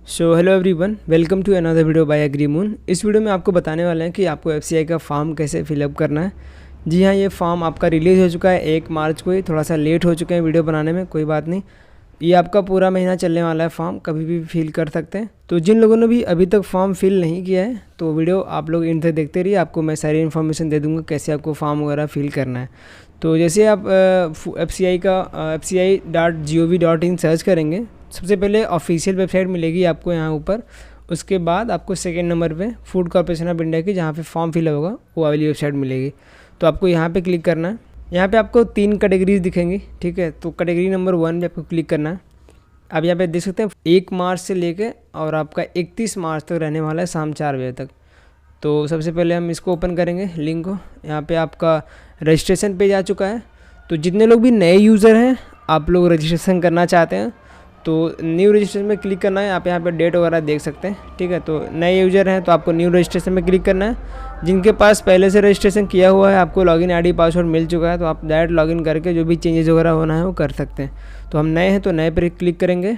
So hello everyone, welcome to another video by Agrimoon. इस video में आपको बताने वाले हैं कि आपको एफसीआई का फॉर्म कैसे फिलअप करना है। जी हाँ, ये फॉर्म आपका रिलीज़ हो चुका है 1 मार्च को ही। थोड़ा सा लेट हो चुके हैं वीडियो बनाने में, कोई बात नहीं। ये आपका पूरा महीना चलने वाला है, फॉर्म कभी भी फिल कर सकते हैं। तो जिन लोगों ने भी अभी तक फॉर्म फिल नहीं किया है तो वीडियो आप लोग इन तक देखते रहिए, आपको मैं सारी इन्फॉर्मेशन दे दूँगा कैसे आपको फॉर्म वगैरह फिल करना है। तो जैसे आप fci.gov.in सर्च करेंगे, सबसे पहले ऑफिशियल वेबसाइट मिलेगी आपको यहाँ ऊपर। उसके बाद आपको सेकेंड नंबर पे फूड कॉर्पोरेशन ऑफ इंडिया की जहाँ पे फॉर्म फिल होगा वो वाली वेबसाइट मिलेगी। तो आपको यहाँ पे क्लिक करना है। यहाँ पे आपको 3 कैटेगरीज दिखेंगी, ठीक है। तो कैटेगरी नंबर 1 पे आपको क्लिक करना है। आप यहाँ पे देख सकते हैं 1 मार्च से लेके और आपका 31 मार्च तक रहने वाला है शाम 4 बजे तक। तो सबसे पहले हम इसको ओपन करेंगे लिंक को। यहाँ पे आपका रजिस्ट्रेशन पेज आ चुका है। तो जितने लोग भी नए यूज़र हैं, आप लोग रजिस्ट्रेशन करना चाहते हैं तो न्यू रजिस्ट्रेशन में क्लिक करना है। आप यहाँ पे डेट वगैरह देख सकते हैं, ठीक है। तो नए यूज़र हैं तो आपको न्यू रजिस्ट्रेशन में क्लिक करना है। जिनके पास पहले से रजिस्ट्रेशन किया हुआ है, आपको लॉगिन आईडी पासवर्ड मिल चुका है, तो आप डायरेक्ट लॉगिन करके जो भी चेंजेस वगैरह होना है वो कर सकते हैं। तो हम नए हैं तो नए पर क्लिक करेंगे।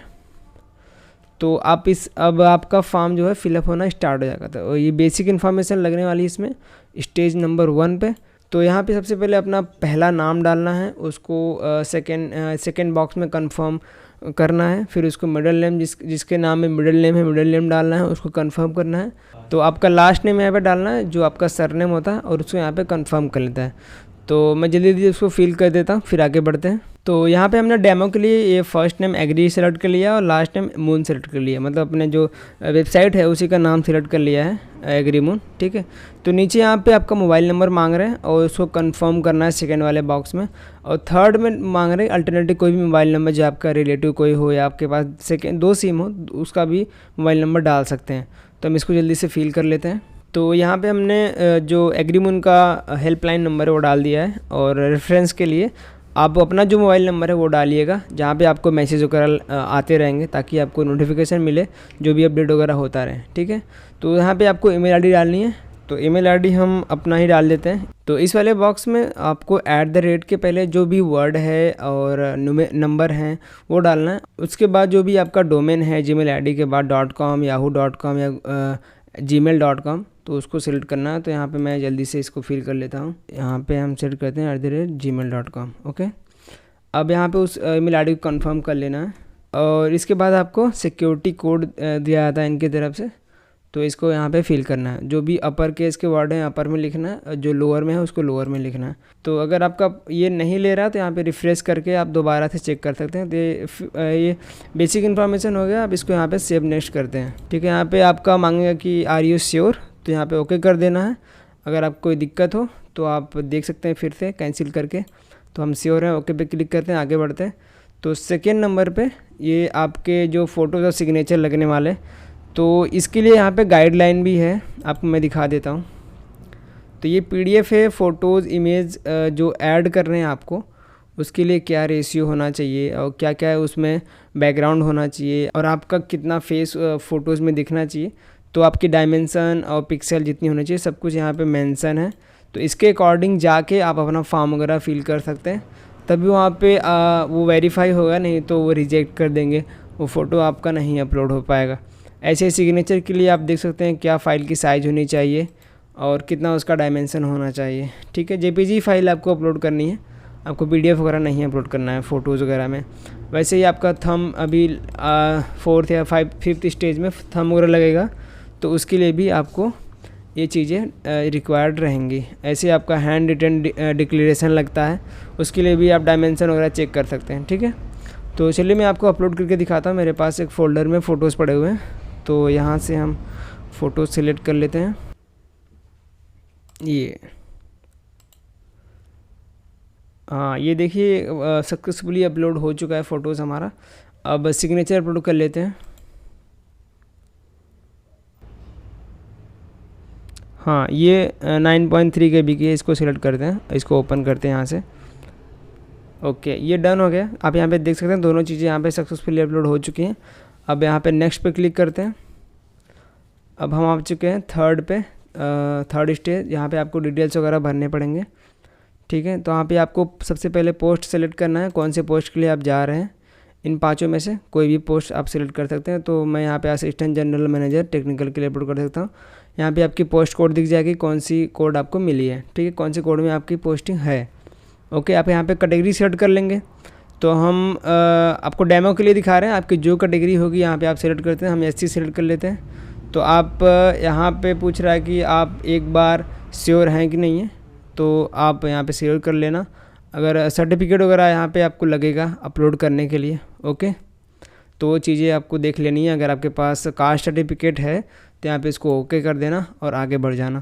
तो आप अब आपका फॉर्म जो है फिलअप होना स्टार्ट हो जाएगा। तो ये बेसिक इन्फॉर्मेशन लगने वाली है इसमें स्टेज नंबर 1 पे। तो यहाँ पे सबसे पहले अपना पहला नाम डालना है, उसको सेकेंड बॉक्स में कंफर्म करना है। फिर उसको मिडिल नेम जिसके नाम में मिडिल नेम है, मिडिल नेम डालना है, उसको कंफर्म करना है। तो आपका लास्ट नेम यहाँ पे डालना है जो आपका सरनेम होता है, और उसको यहाँ पे कंफर्म कर लेता है। तो मैं जल्दी जल्दी उसको फिल कर देता हूँ, फिर आगे बढ़ते हैं। तो यहाँ पे हमने डेमो के लिए ये फर्स्ट नेम एग्री सेलेक्ट कर लिया और लास्ट नेम मून सेलेक्ट कर लिया, मतलब अपने जो वेबसाइट है उसी का नाम सेलेक्ट कर लिया है, एग्री मून, ठीक है। तो नीचे यहाँ पे आपका मोबाइल नंबर मांग रहे हैं और उसको कंफर्म करना है सेकंड वाले बॉक्स में। और थर्ड में मांग रहे हैं अल्टरनेटिव कोई भी मोबाइल नंबर जो आपका रिलेटिव कोई हो या आपके पास सेकेंड 2 सिम हो, उसका भी मोबाइल नंबर डाल सकते हैं। तो हम इसको जल्दी से फिल कर लेते हैं। तो यहाँ पे हमने जो एग्रीमून का हेल्पलाइन नंबर है वो डाल दिया है, और रेफरेंस के लिए आप अपना जो मोबाइल नंबर है वो डालिएगा जहाँ पे आपको मैसेज वगैरह आते रहेंगे, ताकि आपको नोटिफिकेशन मिले जो भी अपडेट वगैरह होता रहे, ठीक है। तो यहाँ पे आपको ईमेल आईडी डालनी है। तो ईमेल आईडी हम अपना ही डाल देते हैं। तो इस वाले बॉक्स में आपको @ के पहले जो भी वर्ड है और नंबर हैं वो डालना है। उसके बाद जो भी आपका डोमेन है जीमेल आईडी के बाद .com, yahoo.com या gmail.com, तो उसको सिलेक्ट करना है। तो यहाँ पे मैं जल्दी से इसको फिल कर लेता हूँ। यहाँ पे हम सेलेक्ट करते हैं @gmail.com, ओके। अब यहाँ पे उस ईमेल आईडी को कंफर्म कर लेना है, और इसके बाद आपको सिक्योरिटी कोड दिया जाता है इनकी तरफ से, तो इसको यहाँ पे फिल करना है। जो भी अपर केस के वर्ड हैं अपर में लिखना है, जो लोअर में है उसको लोअर में लिखना है। तो अगर आपका ये नहीं ले रहा तो यहाँ पे रिफ्रेश करके आप दोबारा से चेक कर सकते हैं। तो ये बेसिक इन्फॉर्मेशन हो गया। अब इसको यहाँ पे सेव नेक्स्ट करते हैं, ठीक है। यहाँ पे आपका मांगेगा कि आर यू श्योर, तो यहाँ पे ओके कर देना है। अगर आपको कोई दिक्कत हो तो आप देख सकते हैं फिर से कैंसिल करके। तो हम श्योर हैं, ओके पे क्लिक करते हैं, आगे बढ़ते हैं। तो सेकेंड नंबर पे ये आपके जो फ़ोटोज़ और सिग्नेचर लगने वाले, तो इसके लिए यहाँ पे गाइडलाइन भी है, आपको मैं दिखा देता हूँ। तो ये PDF है, फ़ोटोज़ इमेज जो ऐड कर रहे हैं आपको, उसके लिए क्या रेशियो होना चाहिए और क्या क्या है उसमें बैकग्राउंड होना चाहिए, और आपका कितना फेस फ़ोटोज़ में दिखना चाहिए। तो आपकी डायमेंसन और पिक्सल जितनी होनी चाहिए सब कुछ यहाँ पे मेंशन है। तो इसके अकॉर्डिंग जाके आप अपना फॉर्म वगैरह फिल कर सकते हैं, तभी वहाँ पे वो वेरीफाई होगा, नहीं तो वो रिजेक्ट कर देंगे, वो फ़ोटो आपका नहीं अपलोड हो पाएगा। ऐसे सिग्नेचर के लिए आप देख सकते हैं क्या फ़ाइल की साइज़ होनी चाहिए और कितना उसका डायमेंसन होना चाहिए, ठीक है। JPG फाइल आपको अपलोड करनी है, आपको PDF वगैरह नहीं अपलोड करना है फ़ोटोज़ वगैरह में। वैसे ही आपका थंब अभी 4th या 5th स्टेज में थंब वगैरह लगेगा, तो उसके लिए भी आपको ये चीज़ें रिक्वायर्ड रहेंगी। ऐसे आपका हैंड रिटन डिक्लेरेशन लगता है, उसके लिए भी आप डायमेंसन वगैरह चेक कर सकते हैं, ठीक है। तो चलिए मैं आपको अपलोड करके दिखाता हूँ। मेरे पास एक फ़ोल्डर में फ़ोटोज़ पड़े हुए हैं, तो यहाँ से हम फ़ोटो सिलेक्ट कर लेते हैं। ये हाँ, ये देखिए सक्सेसफुली अपलोड हो चुका है फ़ोटोज़ हमारा। अब सिग्नेचर अपलोड कर लेते हैं। हाँ, ये 9.3 KB की है, इसको सिलेक्ट करते हैं, इसको ओपन करते हैं यहाँ से। ओके, ये डन हो गया। आप यहाँ पे देख सकते हैं दोनों चीज़ें यहाँ पे सक्सेसफुली अपलोड हो चुकी हैं। अब यहाँ पे नेक्स्ट पे क्लिक करते हैं। अब हम आ चुके हैं थर्ड स्टेज। यहाँ पे आपको डिटेल्स वगैरह भरने पड़ेंगे, ठीक है। तो यहाँ पे आपको सबसे पहले पोस्ट सेलेक्ट करना है, कौन से पोस्ट के लिए आप जा रहे हैं। इन पाँचों में से कोई भी पोस्ट आप सिलेक्ट कर सकते हैं। तो मैं यहाँ पे असिस्टेंट जनरल मैनेजर टेक्निकल के लिए अपलोड कर सकता हूँ। यहाँ पे आपकी पोस्ट कोड दिख जाएगी, कौन सी कोड आपको मिली है, ठीक है, कौन सी कोड में आपकी पोस्टिंग है। ओके, आप यहाँ पे कैटेगरी सेलेक्ट कर लेंगे। तो हम आपको डेमो के लिए दिखा रहे हैं, आपकी जो कैटेगरी होगी यहाँ पे आप सेलेक्ट करते हैं। हम एससी सेलेक्ट कर लेते हैं। तो आप यहाँ पे पूछ रहा है कि आप एक बार श्योर हैं कि नहीं है, तो आप यहाँ पे श्योर कर लेना। अगर सर्टिफिकेट वगैरह यहाँ पे आपको लगेगा अपलोड करने के लिए, ओके, तो वो चीज़ें आपको देख लेनी है। अगर आपके पास कास्ट सर्टिफिकेट है तो यहाँ पे इसको ओके कर देना और आगे बढ़ जाना।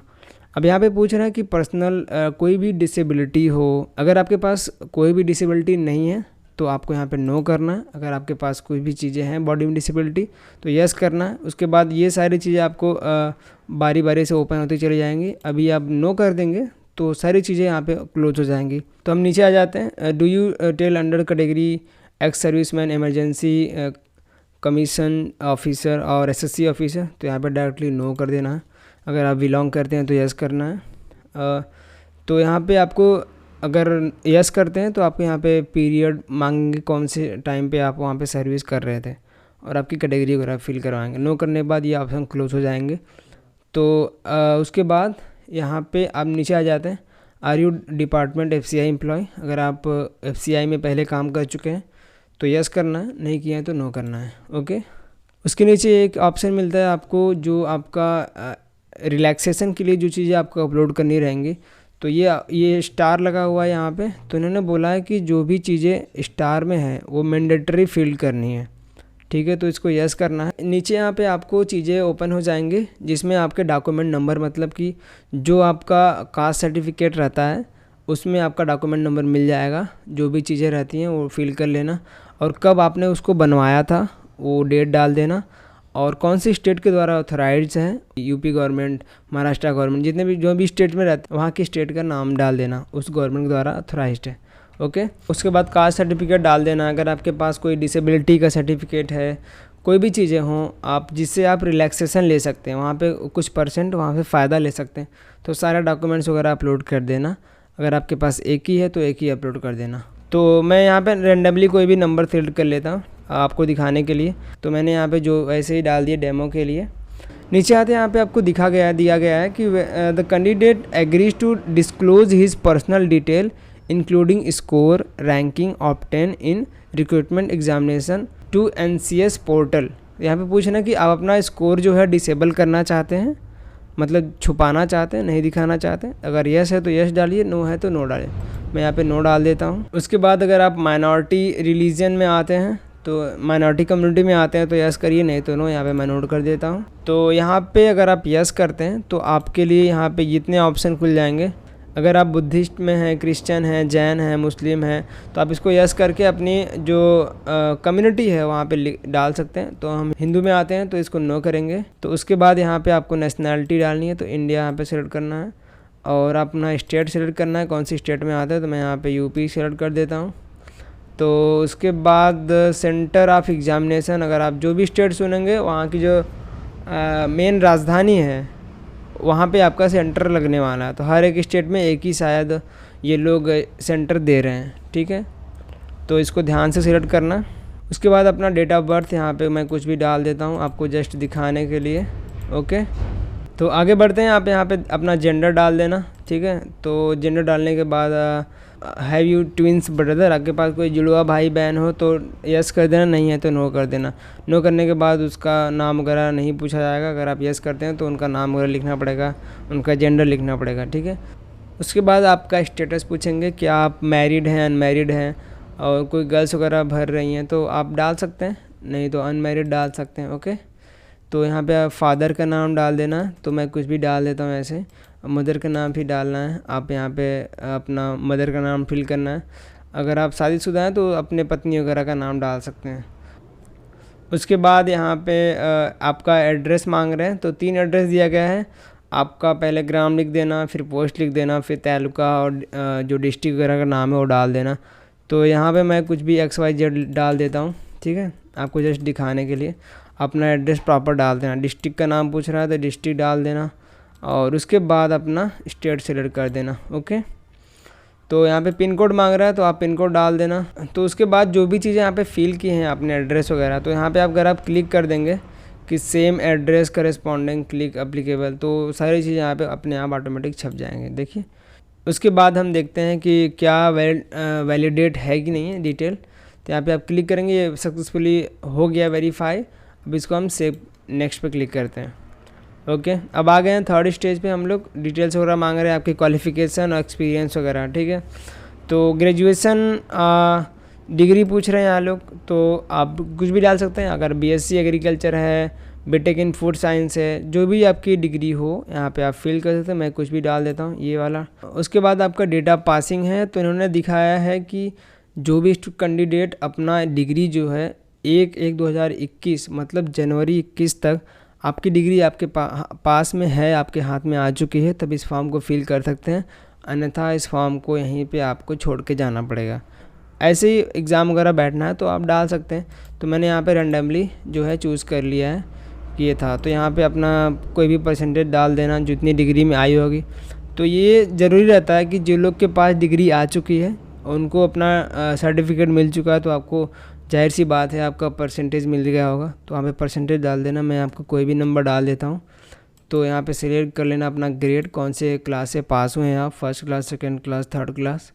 अब यहाँ पे पूछ रहा है कि पर्सनल कोई भी डिसेबिलिटी हो। अगर आपके पास कोई भी डिसेबिलिटी नहीं है तो आपको यहाँ पे नो करना है। अगर आपके पास कोई भी चीज़ें हैं बॉडी में डिसेबिलिटी तो यस करना है। उसके बाद ये सारी चीज़ें आपको बारी बारी से ओपन होती चली जाएंगी। अभी आप नो कर देंगे तो सारी चीज़ें यहाँ पे क्लोज हो जाएंगी। तो हम नीचे आ जाते हैं। Do you tell under category ex serviceman, emergency, commission officer और एसएससी ऑफिसर, तो यहाँ पे डायरेक्टली नो कर देना है। अगर आप बिलोंग करते हैं तो यस करना है। तो यहाँ पे आपको अगर यस करते हैं तो आपको यहाँ पे पीरियड मांगेंगे, कौन से टाइम पे आप वहाँ पे सर्विस कर रहे थे, और आपकी कैटेगरी वगैरह फिल करवाएंगे। नो करने के बाद ये ऑप्शन क्लोज हो जाएंगे। तो उसके बाद यहाँ पे आप नीचे आ जाते हैं। Are you department FCI employ, अगर आप एफसीआई में पहले काम कर चुके हैं तो यस करना है, नहीं किया है तो नो करना है। ओके, उसके नीचे एक ऑप्शन मिलता है आपको जो आपका रिलैक्सेशन के लिए जो चीज़ें आपको अपलोड करनी रहेंगी। तो ये स्टार लगा हुआ है यहाँ पे। तो इन्होंने बोला है कि जो भी चीज़ें स्टार में हैं वो मैंडेटरी फिल करनी है, ठीक है, तो इसको यस करना है। नीचे यहाँ पे आपको चीज़ें ओपन हो जाएंगे जिसमें आपके डॉक्यूमेंट नंबर, मतलब कि जो आपका कास्ट सर्टिफिकेट रहता है उसमें आपका डॉक्यूमेंट नंबर मिल जाएगा। जो भी चीज़ें रहती हैं वो फिल कर लेना, और कब आपने उसको बनवाया था वो डेट डाल देना, और कौन सी स्टेट के द्वारा ऑथराइज्ड है, यूपी गवर्नमेंट, महाराष्ट्र गवर्नमेंट, जितने भी जो भी स्टेट में रहते हैं वहाँ की स्टेट का नाम डाल देना, उस गवर्नमेंट के द्वारा ऑथराइज्ड है। ओके, उसके बाद कास्ट सर्टिफिकेट डाल देना। अगर आपके पास कोई डिसेबिलिटी का सर्टिफिकेट है, कोई भी चीज़ें हों आप जिससे आप रिलैक्सेशन ले सकते हैं, वहाँ पे कुछ परसेंट वहाँ पे फ़ायदा ले सकते हैं, तो सारे डॉक्यूमेंट्स वगैरह अपलोड कर देना। अगर आपके पास एक ही है तो एक ही अपलोड कर देना। तो मैं यहाँ पे रेंडमली कोई भी नंबर सेलेक्ट कर लेता हूँ आपको दिखाने के लिए। तो मैंने यहाँ पे जो ऐसे ही डाल दिए डेमो के लिए। नीचे आते हैं, यहाँ पे आपको दिया गया है कि the candidate agrees to disclose his personal detail including score, ranking obtain in recruitment examination to NCS पोर्टल। यहाँ पे पूछना कि आप अपना स्कोर जो है डिसेबल करना चाहते हैं, मतलब छुपाना चाहते हैं, नहीं दिखाना चाहते हैं। अगर यस है तो यस डालिए, नो है तो नो डालिए। मैं यहाँ पे नो डाल देता हूँ। उसके बाद अगर आप माइनॉरिटी रिलीजन में आते हैं तो माइनॉरिटी कम्युनिटी में आते हैं तो यस करिए, नहीं तो नो। यहाँ पे मैं नोट कर देता हूँ। तो यहाँ पे अगर आप यस करते हैं तो आपके लिए यहाँ पे जितने ऑप्शन खुल जाएंगे। अगर आप बुद्धिस्ट में हैं, क्रिश्चियन हैं, जैन हैं, मुस्लिम हैं, तो आप इसको यस करके अपनी जो कम्युनिटी है वहाँ पे डाल सकते हैं। तो हम हिंदू में आते हैं तो इसको नो करेंगे। तो उसके बाद यहाँ पे आपको नेशनैलिटी डालनी है, तो इंडिया यहाँ पे सेलेक्ट करना है, और अपना स्टेट सेलेक्ट करना है, कौन सी स्टेट में आता है। तो मैं यहाँ पे यूपी सेलेक्ट कर देता हूँ। तो उसके बाद सेंटर ऑफ एग्जामिनेशन, अगर आप जो भी स्टेट चुनेंगे वहाँ की जो मेन राजधानी है वहाँ पे आपका सेंटर लगने वाला है। तो हर एक स्टेट में एक ही शायद ये लोग सेंटर दे रहे हैं, ठीक है, तो इसको ध्यान से सिलेक्ट करना। उसके बाद अपना डेट ऑफ बर्थ यहाँ पे मैं कुछ भी डाल देता हूँ आपको जस्ट दिखाने के लिए। ओके, तो आगे बढ़ते हैं। आप यहाँ पे अपना जेंडर डाल देना, ठीक है। तो जेंडर डालने के बाद हैव यू ट्विंस ब्रदर, आपके पास कोई जुड़वा भाई बहन हो तो यस कर देना, नहीं है तो नो कर देना। नो करने के बाद उसका नाम वगैरह नहीं पूछा जाएगा। अगर आप यस करते हैं तो उनका नाम वगैरह लिखना पड़ेगा, उनका जेंडर लिखना पड़ेगा, ठीक है। उसके बाद आपका स्टेटस पूछेंगे कि आप मैरिड हैं, अनमैरिड हैं, और कोई गर्ल्स वगैरह भर रही हैं तो आप डाल सकते हैं, नहीं तो अनमैरिड डाल सकते हैं। ओके, तो यहाँ पे आप फादर का नाम डाल देना, तो मैं कुछ भी डाल देता हूँ ऐसे। मदर का नाम भी डालना है, आप यहाँ पे अपना मदर का नाम फिल करना है। अगर आप शादीशुदा हैं तो अपने पत्नी वगैरह का नाम डाल सकते हैं। उसके बाद यहाँ पे आपका एड्रेस मांग रहे हैं, तो 3 एड्रेस दिया गया है। आपका पहले ग्राम लिख देना, फिर पोस्ट लिख देना, फिर तालुका और जो डिस्ट्रिक्ट वगैरह का नाम है वो डाल देना। तो यहाँ पे मैं कुछ भी XYZ डाल देता हूँ, ठीक है, आपको जस्ट दिखाने के लिए। अपना एड्रेस प्रॉपर डाल देना। डिस्ट्रिक्ट का नाम पूछ रहा है तो डिस्ट्रिक्ट डाल देना, और उसके बाद अपना स्टेट सेलेक्ट कर देना। ओके, तो यहाँ पे पिन कोड मांग रहा है तो आप पिन कोड डाल देना। तो उसके बाद जो भी चीज़ें यहाँ पे फिल की हैं आपने एड्रेस वगैरह, तो यहाँ पे अगर आप क्लिक कर देंगे कि same address corresponding click applicable, तो सारी चीज़ें यहाँ पे अपने आप ऑटोमेटिक छप जाएंगे। देखिए उसके बाद हम देखते हैं कि क्या वैलिडेट है कि नहीं है डिटेल। तो यहाँ पे आप क्लिक करेंगे, ये सक्सेसफुली हो गया वेरीफाई। अब इसको हम सेव नेक्स्ट पे क्लिक करते हैं। ओके, अब आ गए हैं थर्ड स्टेज पे। हम लोग डिटेल्स वगैरह मांग रहे हैं, आपकी क्वालिफ़िकेशन और एक्सपीरियंस वगैरह, ठीक है। तो ग्रेजुएशन डिग्री पूछ रहे हैं यहाँ लोग, तो आप कुछ भी डाल सकते हैं। अगर बीएससी एग्रीकल्चर है, बीटेक इन फूड साइंस है, जो भी आपकी डिग्री हो यहाँ पे आप फिल कर सकते हैं। मैं कुछ भी डाल देता हूँ ये वाला। उसके बाद आपका डेट ऑफ पासिंग है, तो इन्होंने दिखाया है कि जो भी कैंडिडेट अपना डिग्री जो है 1/1/2021 मतलब जनवरी 21 तक आपकी डिग्री आपके पास में है, आपके हाथ में आ चुकी है, तब इस फॉर्म को फिल कर सकते हैं। अन्यथा इस फॉर्म को यहीं पे आपको छोड़ के जाना पड़ेगा। ऐसे ही एग्ज़ाम वगैरह बैठना है तो आप डाल सकते हैं। तो मैंने यहाँ पे रैंडमली जो है चूज़ कर लिया है कि ये था। तो यहाँ पे अपना कोई भी परसेंटेज डाल देना जितनी डिग्री में आई होगी। तो ये ज़रूरी रहता है कि जो लोग के पास डिग्री आ चुकी है, उनको अपना सर्टिफिकेट मिल चुका है, तो आपको जाहिर सी बात है आपका परसेंटेज मिल गया होगा। तो यहाँ पे परसेंटेज डाल देना। मैं आपको कोई भी नंबर डाल देता हूँ। तो यहाँ पे सिलेक्ट कर लेना अपना ग्रेड, कौन से क्लास से पास हुए हैं आप, first class, second class, third class.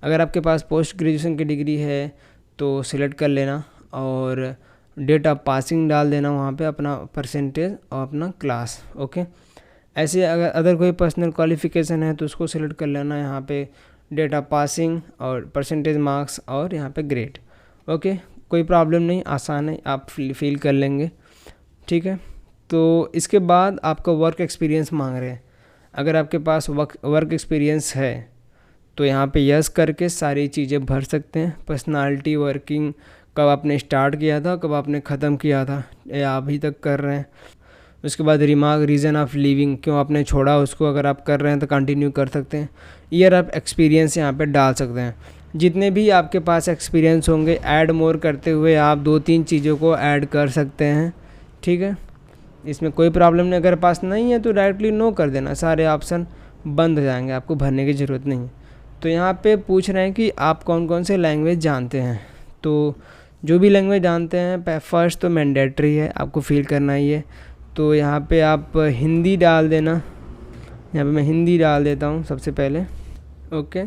अगर आपके पास पोस्ट ग्रेजुएशन की डिग्री है तो सिलेक्ट कर लेना और डेट ऑफ पासिंग डाल देना वहाँ पे, अपना परसेंटेज और अपना क्लास। ओके, ऐसे अगर कोई पर्सनल क्वालिफ़िकेशन है तो उसको सिलेक्ट कर लेना यहाँ पे, डेट ऑफ पासिंग और परसेंटेज मार्क्स और यहाँ पे ग्रेड। ओके, कोई प्रॉब्लम नहीं, आसान है, आप फिल कर लेंगे, ठीक है। तो इसके बाद आपका वर्क एक्सपीरियंस मांग रहे हैं। अगर आपके पास वर्क एक्सपीरियंस है तो यहाँ पे यस करके सारी चीज़ें भर सकते हैं। पर्सनालिटी, वर्किंग, कब आपने स्टार्ट किया था, कब आपने ख़त्म किया था या अभी तक कर रहे हैं। उसके बाद रिमार्क, रीज़न ऑफ लीविंग, क्यों आपने छोड़ा उसको, अगर आप कर रहे हैं तो कंटिन्यू कर सकते हैं। ईयर ऑफ एक्सपीरियंस यहाँ पे डाल सकते हैं। जितने भी आपके पास एक्सपीरियंस होंगे ऐड मोर करते हुए आप 2-3 चीज़ों को ऐड कर सकते हैं, ठीक है। इसमें कोई प्रॉब्लम नहीं। अगर पास नहीं है तो डायरेक्टली नो कर देना, सारे ऑप्शन बंद हो जाएंगे, आपको भरने की ज़रूरत नहीं है। तो यहाँ पे पूछ रहे हैं कि आप कौन कौन से लैंग्वेज जानते हैं। तो जो भी लैंग्वेज जानते हैं, फर्स्ट तो मैंडेटरी है, आपको फील करना ही है। तो यहाँ पे आप हिंदी डाल देना। यहाँ पे मैं हिंदी डाल देता हूँ सबसे पहले। ओके,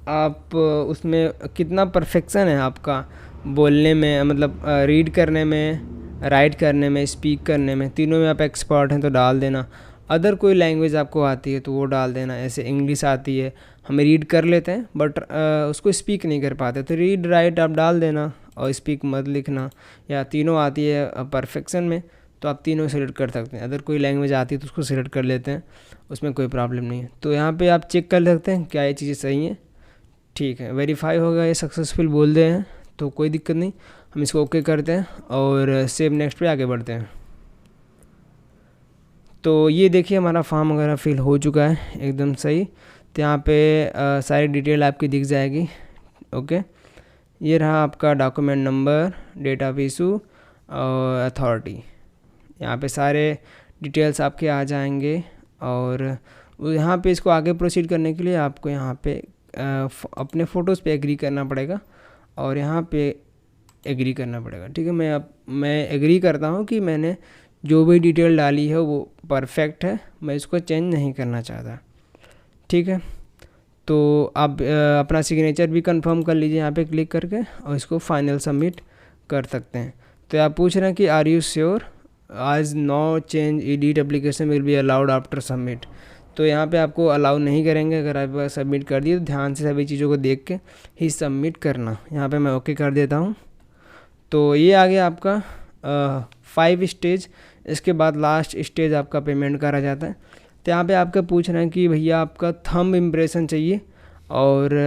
आप उसमें कितना परफेक्शन है आपका बोलने में, मतलब रीड करने में, राइट करने में, स्पीक करने में, तीनों में आप एक्सपर्ट हैं तो डाल देना। अदर कोई लैंग्वेज आपको आती है तो वो डाल देना। ऐसे इंग्लिश आती है, हम रीड कर लेते हैं बट उसको स्पीक नहीं कर पाते, तो रीड राइट आप डाल देना और स्पीक मत लिखना। या तीनों आती है परफेक्शन में तो आप तीनों सेलेक्ट कर सकते हैं। अगर कोई लैंग्वेज आती है तो उसको सिलेक्ट कर लेते हैं, उसमें कोई प्रॉब्लम नहीं है। तो यहाँ पे आप चेक कर सकते हैं क्या ये चीज़ें सही हैं, ठीक है। वेरीफाई हो गया, ये सक्सेसफुल बोल दे हैं तो कोई दिक्कत नहीं, हम इसको ओके करते हैं और सेव नेक्स्ट पे आगे बढ़ते हैं। तो ये देखिए हमारा फॉर्म वगैरह फिल हो चुका है एकदम सही। तो यहाँ पे सारी डिटेल आपकी दिख जाएगी। ओके, ये रहा आपका document number, date of issue और अथॉरिटी। यहाँ पे सारे डिटेल्स आपके आ जाएंगे और यहाँ पे इसको आगे प्रोसीड करने के लिए आपको यहाँ पे अपने फ़ोटोज़ पे एग्री करना पड़ेगा और यहाँ पे एग्री करना पड़ेगा, ठीक है। मैं एग्री करता हूँ कि मैंने जो भी डिटेल डाली है वो परफेक्ट है, मैं इसको चेंज नहीं करना चाहता, ठीक है। तो आप अपना सिग्नेचर भी कंफर्म कर लीजिए यहाँ पे क्लिक करके और इसको फाइनल सबमिट कर सकते हैं। तो आप पूछ रहे हैं कि are you sure as no change edit application will be allowed after submit. तो यहाँ पे आपको अलाउ नहीं करेंगे। अगर आप सबमिट कर दिए तो ध्यान से सभी चीज़ों को देख के ही सबमिट करना। यहाँ पे मैं ओके कर देता हूँ। तो ये आ गया आपका 5 स्टेज। इसके बाद लास्ट स्टेज आपका पेमेंट का रह जाता है। तो यहाँ पे आपका पूछ रहे हैं कि भैया आपका थंब इम्प्रेशन चाहिए और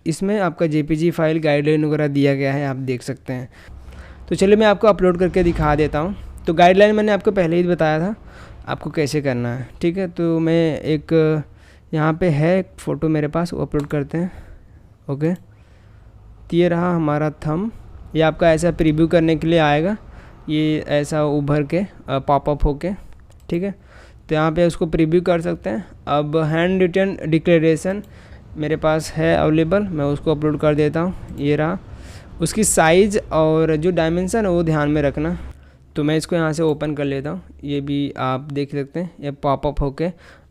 इसमें आपका जेपीजी फाइल गाइडलाइन वगैरह दिया गया है, आप देख सकते हैं। तो चलिए मैं आपको अपलोड करके दिखा देता हूँ। तो गाइडलाइन मैंने आपको पहले ही बताया था आपको कैसे करना है, ठीक है। तो मैं एक यहाँ पे है एक फ़ोटो मेरे पास, वो अपलोड करते हैं। ओके, तो ये रहा हमारा थंब। ये आपका ऐसा प्रीव्यू करने के लिए आएगा, ये ऐसा उभर के पॉपअप होके, ठीक है। तो यहाँ पे उसको प्रीव्यू कर सकते हैं। अब हैंड रिटन डिक्लेरेशन मेरे पास है अवेलेबल, मैं उसको अपलोड कर देता हूँ। ये रहा, उसकी साइज़ और जो डायमेंशन है वो ध्यान में रखना। तो मैं इसको यहाँ से ओपन कर लेता हूँ। ये भी आप देख सकते हैं, ये पॉपअप होके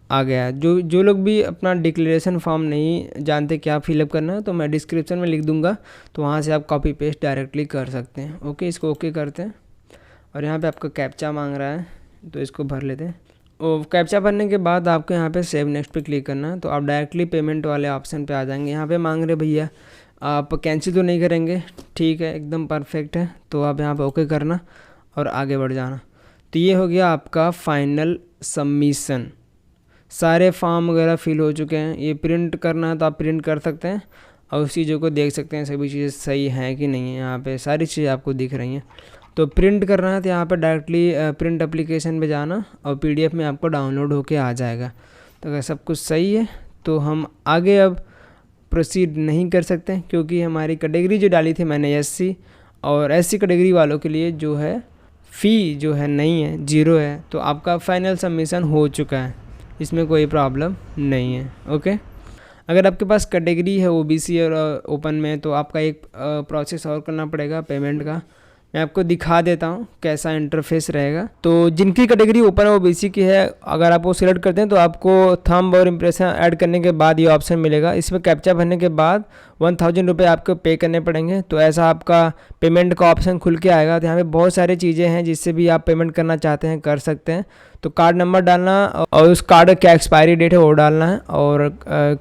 आ गया। जो लोग भी अपना डिक्लेरेशन फॉर्म नहीं जानते क्या फिलअप करना है, तो मैं डिस्क्रिप्शन में लिख दूंगा, तो वहाँ से आप कॉपी पेस्ट डायरेक्टली कर सकते हैं। ओके, इसको ओके करते हैं। और यहाँ पे आपका कैप्चा मांग रहा है, तो इसको भर लेते हैं। और कैप्चा भरने के बाद आपको यहाँ पे सेव नेक्स्ट पे क्लिक करना है, तो आप डायरेक्टली पेमेंट वाले ऑप्शन पे आ जाएंगे। यहाँ पे मांग रहे भैया, आप कैंसिल तो नहीं करेंगे, ठीक है, एकदम परफेक्ट है। तो आप यहाँ पे ओके करना और आगे बढ़ जाना। तो ये हो गया आपका फाइनल सबमिशन। सारे फॉर्म वगैरह फिल हो चुके हैं। ये प्रिंट करना है तो आप प्रिंट कर सकते हैं और उस चीज़ों को देख सकते हैं सभी चीज़ें सही हैं कि नहीं है। यहाँ पे सारी चीज़ें आपको दिख रही हैं। तो प्रिंट करना है तो यहाँ पे डायरेक्टली प्रिंट एप्लीकेशन पे जाना और पीडीएफ में आपको डाउनलोड होके आ जाएगा। तो अगर सब कुछ सही है तो हम आगे अब प्रोसीड नहीं कर सकते, क्योंकि हमारी कैटेगरी जो डाली थी मैंने एससी, और एससी कैटेगरी वालों के लिए जो है फ़ी जो है नहीं है, 0 है। तो आपका फाइनल सबमिशन हो चुका है, इसमें कोई प्रॉब्लम नहीं है। ओके, अगर आपके पास कैटेगरी है ओबीसी और ओपन में, तो आपका एक प्रोसेस और करना पड़ेगा पेमेंट का। मैं आपको दिखा देता हूँ कैसा इंटरफेस रहेगा। तो जिनकी कैटेगरी ओपन और ओबीसी की है, अगर आप वो सिलेक्ट करते हैं तो आपको थंब और इम्प्रेशन ऐड करने के बाद ये ऑप्शन मिलेगा। इसमें कैप्चा भरने के बाद 1000 रुपये आपको पे करने पड़ेंगे। तो ऐसा आपका पेमेंट का ऑप्शन खुल के आएगा। तो यहाँ पे बहुत सारी चीज़ें हैं जिससे भी आप पेमेंट करना चाहते हैं कर सकते हैं। तो कार्ड नंबर डालना और उस कार्ड क्या एक्सपायरी डेट है वो डालना है, और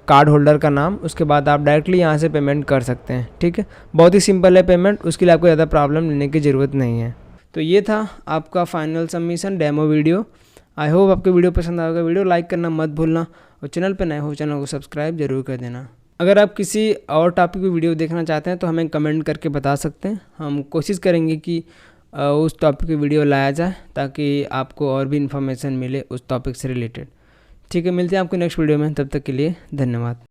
कार्ड होल्डर का नाम। उसके बाद आप डायरेक्टली यहाँ से पेमेंट कर सकते हैं। ठीक है, बहुत ही सिंपल है पेमेंट, उसके लिए आपको ज़्यादा प्रॉब्लम लेने की ज़रूरत नहीं है। तो ये था आपका final submission demo video. I hope आपको वीडियो पसंद आएगा। वीडियो लाइक करना मत भूलना, और चैनल पर नए हो चैनल को सब्सक्राइब जरूर कर देना। अगर आप किसी और टॉपिक की वीडियो देखना चाहते हैं तो हमें कमेंट करके बता सकते हैं। हम कोशिश करेंगे कि उस टॉपिक की वीडियो लाया जाए, ताकि आपको और भी इन्फॉर्मेशन मिले उस टॉपिक से रिलेटेड। ठीक है, मिलते हैं आपको नेक्स्ट वीडियो में, तब तक के लिए धन्यवाद।